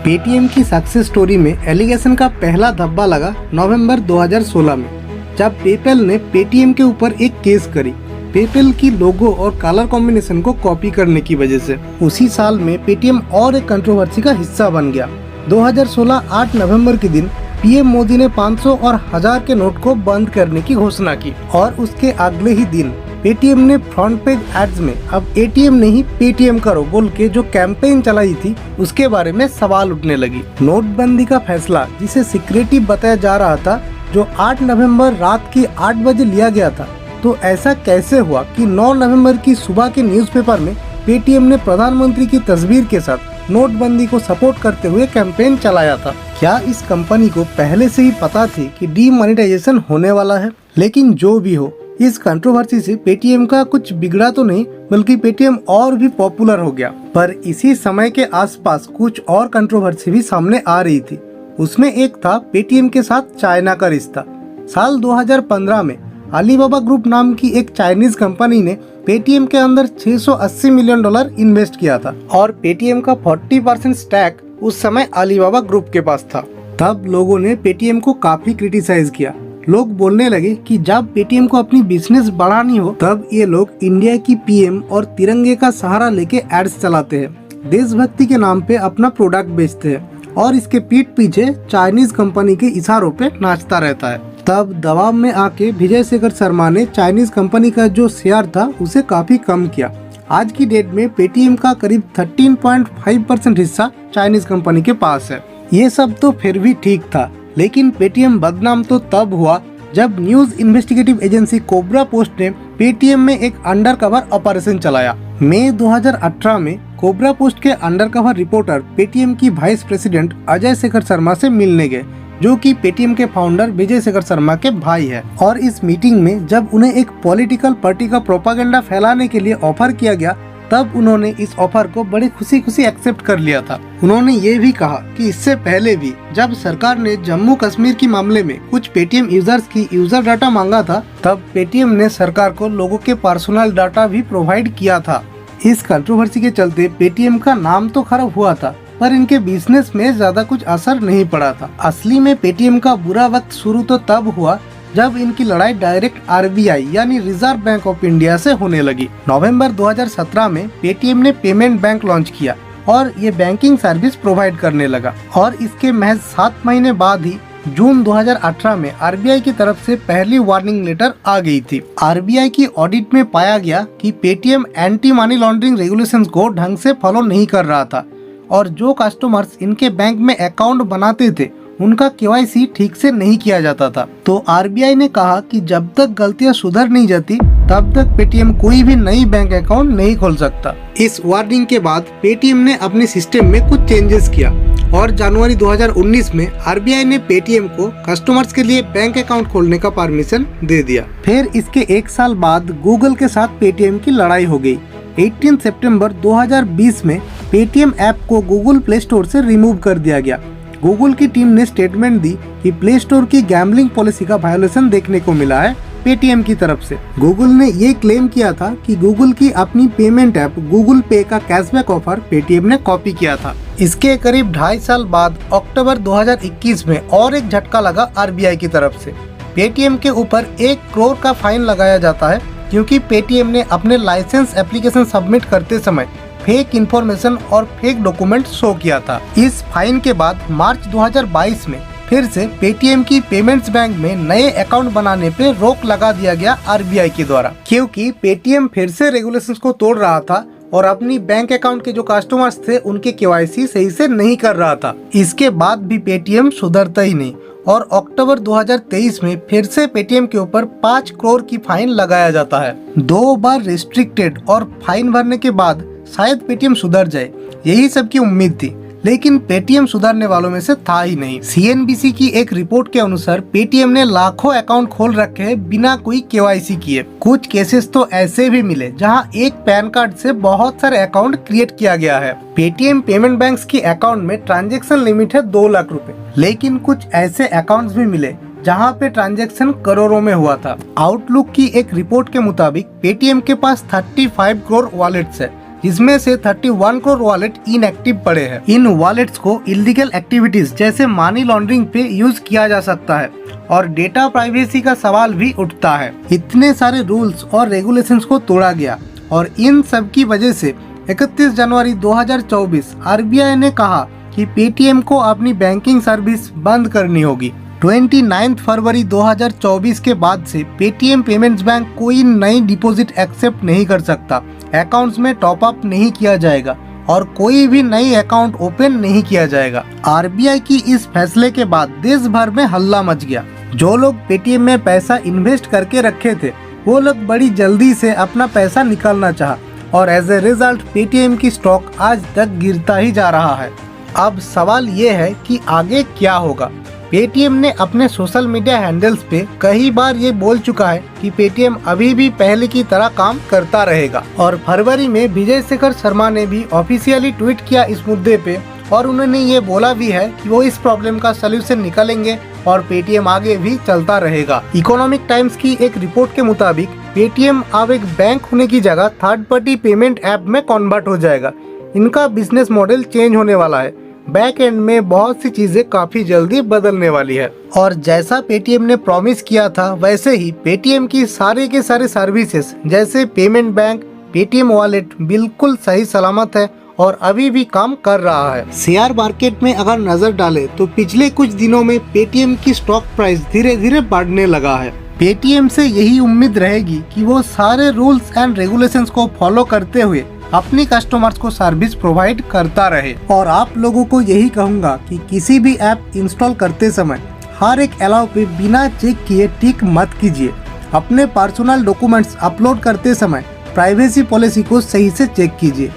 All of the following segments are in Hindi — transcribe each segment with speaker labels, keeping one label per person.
Speaker 1: पेटीएम की सक्सेस स्टोरी में एलिगेशन का पहला धब्बा लगा नवंबर 2016 में, जब पेपैल ने पेटीएम के ऊपर एक केस करी पेपैल की लोगो और कलर कॉम्बिनेशन को कॉपी करने की वजह से। उसी साल में पेटीएम और एक कंट्रोवर्सी का हिस्सा बन गया। 2016 8 नवंबर के दिन पीएम मोदी ने 500 और 1000 के नोट को बंद करने की घोषणा की और उसके अगले ही दिन पेटीएम ने फ्रंट पेज एड्स में अब एटीएम नहीं पेटीएम करो बोल के जो कैंपेन चलाई थी उसके बारे में सवाल उठने लगी। नोटबंदी का फैसला, जिसे सिक्रेटिव बताया जा रहा था, जो 8 नवंबर रात के 8 बजे लिया गया था, तो ऐसा कैसे हुआ कि 9 नवंबर की सुबह के न्यूज़पेपर में पेटीएम ने प्रधानमंत्री की तस्वीर के साथ नोटबंदी को सपोर्ट करते हुए कैंपेन चलाया था? क्या इस कंपनी को पहले से ही पता थी कि डीमोनेटाइजेशन होने वाला है? लेकिन जो भी हो, इस कंट्रोवर्सी से पेटीएम का कुछ बिगड़ा तो नहीं, बल्कि पेटीएम और भी पॉपुलर हो गया। पर इसी समय के आसपास कुछ और कंट्रोवर्सी भी सामने आ रही थी। उसमें एक था पेटीएम के साथ चाइना का रिश्ता। साल 2015 में अलीबाबा ग्रुप नाम की एक चाइनीज कंपनी ने पेटीएम के अंदर $680 मिलियन इन्वेस्ट किया था और पेटीएम का 40% स्टैक उस समय अलीबाबा ग्रुप के पास था। तब लोगों ने पेटीएम को काफी क्रिटिसाइज किया। लोग बोलने लगे कि जब पेटीएम को अपनी बिजनेस बढ़ानी हो तब ये लोग इंडिया की पीएम और तिरंगे का सहारा लेके एड्स चलाते हैं, देशभक्ति के नाम पे अपना प्रोडक्ट बेचते हैं और इसके पीठ पीछे चाइनीज कंपनी के इशारों पे नाचता रहता है। तब दबाव में आके विजय शेखर शर्मा ने चाइनीज कंपनी का जो शेयर था उसे काफी कम किया। आज की डेट में पेटीएम का करीब 13.5% हिस्सा चाइनीज कंपनी के पास है। ये सब तो फिर भी ठीक था, लेकिन पेटीएम बदनाम तो तब हुआ जब news investigative agency cobra post ने पेटीएम में एक अंडरकवर ऑपरेशन चलाया। मई 2018 में कोबरा पोस्ट के अंडरकवर रिपोर्टर पेटीएम की वाइस प्रेसिडेंट अजय शेखर शर्मा से मिलने गए, जो कि पेटीएम के फाउंडर विजय शेखर शर्मा के भाई है। और इस मीटिंग में जब उन्हें एक पॉलिटिकल पार्टी का प्रोपागेंडा फैलाने के लिए ऑफर किया गया, तब उन्होंने इस ऑफर को बड़ी खुशी खुशी एक्सेप्ट कर लिया था। उन्होंने ये भी कहा कि इससे पहले भी जब सरकार ने जम्मू कश्मीर की मामले में कुछ पेटीएम यूजर्स की यूजर डाटा मांगा था, तब पेटीएम ने सरकार को लोगों के पर्सनल डाटा भी प्रोवाइड किया था। इस कंट्रोवर्सी के चलते पेटीएम का नाम तो खराब हुआ था, पर इनके बिजनेस में ज्यादा कुछ असर नहीं पड़ा था। असली में पेटीएम का बुरा वक्त शुरू तो तब हुआ जब इनकी लड़ाई डायरेक्ट आरबीआई यानी रिजर्व बैंक ऑफ इंडिया से होने लगी। नवंबर 2017 में पेटीएम ने पेमेंट बैंक लॉन्च किया और ये बैंकिंग सर्विस प्रोवाइड करने लगा और इसके महज 7 महीने बाद ही जून 2018 में आरबीआई की तरफ से पहली वार्निंग लेटर आ गई थी। आरबीआई की ऑडिट में पाया गया कि Paytm anti money laundering regulations को ढंग से फॉलो नहीं कर रहा था और जो कस्टमर्स इनके बैंक में अकाउंट बनाते थे उनका केवाईसी ठीक से नहीं किया जाता था। तो आरबीआई ने कहा कि जब तक गलतियां सुधर नहीं जाती तब तक पेटीएम कोई भी नई बैंक अकाउंट नहीं खोल सकता। इस वार्निंग के बाद पेटीएम ने अपने सिस्टम में कुछ चेंजेस किया और जनवरी 2019 में आरबीआई ने पेटीएम को कस्टमर्स के लिए बैंक अकाउंट खोलने का परमिशन दे दिया। फिर इसके 1 साल बाद गूगल के साथ पेटीएम की लड़ाई हो गई। 18 सितंबर 2020 में पेटीएम ऐप को गूगल प्ले स्टोर से रिमूव कर दिया गया। गूगल की टीम ने स्टेटमेंट दी कि प्ले स्टोर की गैम्बलिंग पॉलिसी का वायोलेशन देखने को मिला है पेटीएम की तरफ से। गूगल ने ये क्लेम किया था कि गूगल की अपनी पेमेंट ऐप गूगल पे का कैशबैक ऑफर पेटीएम ने कॉपी किया था। इसके करीब 2.5 साल बाद अक्टूबर 2021 में और एक झटका लगा आरबीआई की तरफ से। पेटीएम के ऊपर 1 करोड़ का फाइन लगाया जाता है क्योंकि पेटीएम ने अपने लाइसेंस एप्लीकेशन सबमिट करते समय फेक इंफॉर्मेशन और फेक डॉक्यूमेंट शो किया था। इस फाइन के बाद मार्च 2022 में फिर से पेटीएम की पेमेंट्स बैंक में नए अकाउंट बनाने पे रोक लगा दिया गया आरबीआई के द्वारा, क्योंकि पेटीएम फिर से रेगुलेशंस को तोड़ रहा था और अपनी बैंक अकाउंट के जो कस्टमर्स थे उनके केवाईसी सही से नहीं कर रहा था। इसके बाद भी पेटीएम सुधरता ही नहीं और अक्टूबर 2023 में फिर से पेटीएम के ऊपर 5 करोड़ की फाइन लगाया जाता है। 2 बार रिस्ट्रिक्टेड और फाइन भरने के बाद शायद पेटीएम सुधर जाए, यही सबकी उम्मीद थी, लेकिन पेटीएम सुधरने वालों में से था ही नहीं। सीएनबीसी की एक रिपोर्ट के अनुसार पेटीएम ने लाखों अकाउंट खोल रखे हैं बिना कोई केवाईसी किए। कुछ केसेस तो ऐसे भी मिले जहां एक पैन कार्ड से बहुत सारे अकाउंट क्रिएट किया गया है। पेटीएम पेमेंट बैंक्स की अकाउंट में ट्रांजैक्शन लिमिट है 2 लाख रुपए, लेकिन कुछ ऐसे अकाउंट्स भी मिले जहां पे ट्रांजैक्शन करोड़ों में हुआ था। आउटलुक की एक रिपोर्ट के मुताबिक पेटीएम के पास 35 करोड़ वॉलेट्स है, जिसमें से 31 करोड़ वॉलेट इनएक्टिव पड़े हैं। इन वॉलेट्स को इलीगल एक्टिविटीज जैसे मनी लॉन्ड्रिंग पे यूज किया जा सकता है और डेटा प्राइवेसी का सवाल भी उठता है। इतने सारे रूल्स और रेगुलेशंस को तोड़ा गया और इन सब की वजह से 31 जनवरी 2024 आरबीआई ने कहा कि पेटीएम को अपनी बैंकिंग सर्विस बंद करनी होगी। 29 फरवरी 2024 के बाद से पेटीएम पेमेंट्स बैंक कोई नई डिपॉजिट एक्सेप्ट नहीं कर सकता, अकाउंट्स में टॉप अप नहीं किया जाएगा और कोई भी नई अकाउंट ओपन नहीं किया जाएगा। आरबीआई की इस फैसले के बाद देश भर में हल्ला मच गया। जो लोग पेटीएम में पैसा इन्वेस्ट करके रखे थे वो लोग बड़ी जल्दी से अपना पैसा निकालना चाहा और एज ए रिजल्ट पेटीएम की स्टॉक आज तक गिरता ही जा रहा है। अब सवाल ये है कि आगे क्या होगा। पेटीएम ने अपने सोशल मीडिया हैंडल्स पे कई बार ये बोल चुका है कि पेटीएम अभी भी पहले की तरह काम करता रहेगा और फरवरी में विजय शेखर शर्मा ने भी ऑफिशियली ट्वीट किया इस मुद्दे पे और उन्होंने ये बोला भी है कि वो इस प्रॉब्लम का सलूशन निकालेंगे और पेटीएम आगे भी चलता रहेगा। इकोनॉमिक टाइम्स की एक रिपोर्ट के मुताबिक पेटीएम अब एक बैंक होने की जगह थर्ड पार्टी पेमेंट ऐप में कन्वर्ट हो जाएगा। इनका बिजनेस मॉडल चेंज होने वाला है। बैक एंड में बहुत सी चीजें काफी जल्दी बदलने वाली है और जैसा पेटीएम ने प्रॉमिस किया था वैसे ही पेटीएम की सारे के सारे सर्विसेज जैसे पेमेंट बैंक, पेटीएम वॉलेट बिल्कुल सही सलामत है और अभी भी काम कर रहा है। शेयर मार्केट में अगर नजर डाले तो पिछले कुछ दिनों में पेटीएम की स्टॉक प्राइस धीरे धीरे बढ़ने लगा है। पेटीएम से यही उम्मीद रहेगी कि वो सारे रूल्स एंड रेगुलेशंस को फॉलो करते हुए अपनी कस्टमर्स को सर्विस प्रोवाइड करता रहे। और आप लोगों को यही कहूँगा कि किसी भी ऐप इंस्टॉल करते समय हर एक अलाउ पे बिना चेक किए टिक मत कीजिए। अपने पर्सनल डॉक्यूमेंट्स अपलोड करते समय प्राइवेसी पॉलिसी को सही से चेक कीजिए।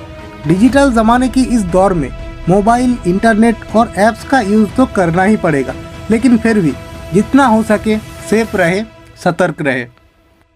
Speaker 1: डिजिटल ज़माने की इस दौर में मोबाइल, इंटरनेट और ऐप्स का यूज़ तो करना ही पड़ेगा, लेकिन फिर भी जितना हो सके सेफ रहे, सतर्क रहे।